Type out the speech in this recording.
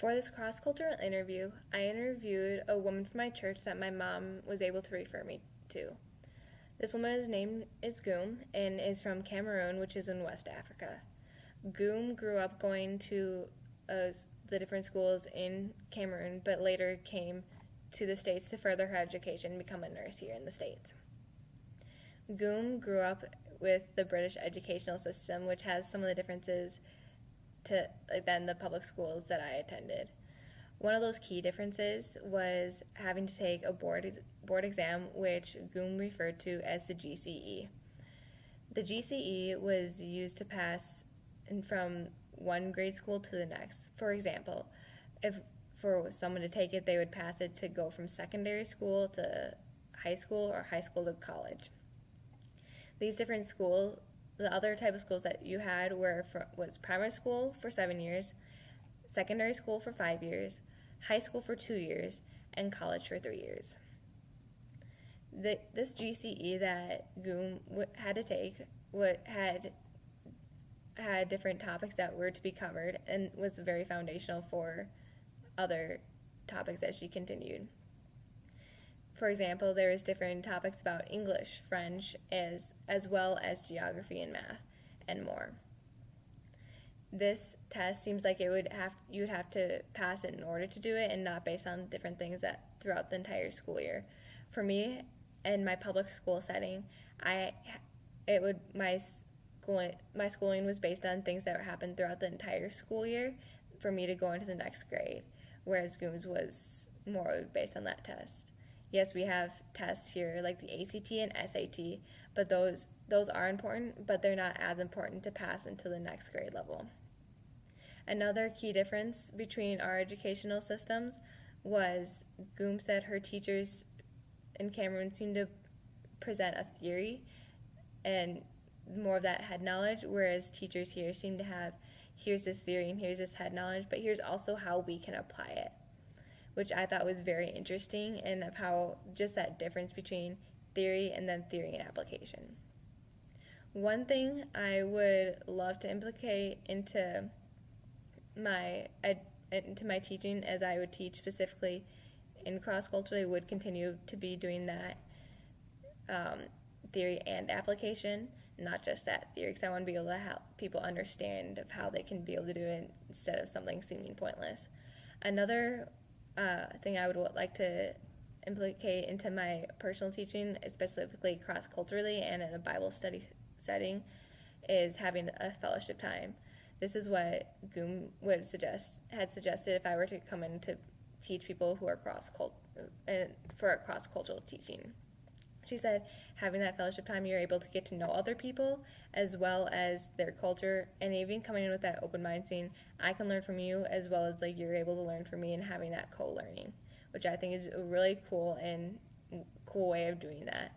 For this cross-cultural interview, I interviewed a woman from my church that my mom was able to refer me to. This woman's name is Goom and is from Cameroon, which is in West Africa. Goom grew up going to the different schools in Cameroon, but later came to the States to further her education and become a nurse here in the States. Goom grew up with the British educational system, which has some of the differences than the public schools that I attended. One of those key differences was having to take a board exam, which Goom referred to as the GCE. The GCE was used to pass from one grade school to the next. For example, if for someone to take it, they would pass it to go from secondary school to high school or high school to college. These different schools, the other type of schools that you had was primary school for 7 years, secondary school for 5 years, high school for 2 years, and college for 3 years. This GCE that Goom had to take had different topics that were to be covered and was very foundational for other topics that she continued. For example, there was different topics about English, French, as well as geography and math, and more. This test seems like you'd have to pass it in order to do it, and not based on different things that throughout the entire school year. For me, in my public school setting, my schooling was based on things that happened throughout the entire school year for me to go into the next grade, whereas Goom's was more based on that test. Yes, we have tests here like the ACT and SAT, but those are important, but they're not as important to pass into the next grade level. Another key difference between our educational systems was Goom said her teachers in Cameroon seemed to present a theory and more of that head knowledge, whereas teachers here seem to have, here's this theory and here's this head knowledge, but here's also how we can apply it, which I thought was very interesting, and of how just that difference between theory and then theory and application. One thing I would love to implicate into my teaching, as I would teach specifically in cross-culturally, would continue to be doing that theory and application, not just that theory, because I want to be able to help people understand of how they can be able to do it instead of something seeming pointless. Another thing I would like to implicate into my personal teaching, specifically cross-culturally and in a Bible study setting, is having a fellowship time. This is what Goom had suggested if I were to come in to teach people who are for a cross-cultural teaching. She said, having that fellowship time, you're able to get to know other people as well as their culture, and even coming in with that open mind, saying, I can learn from you as well as like you're able to learn from me, and having that co-learning, which I think is a really cool way of doing that.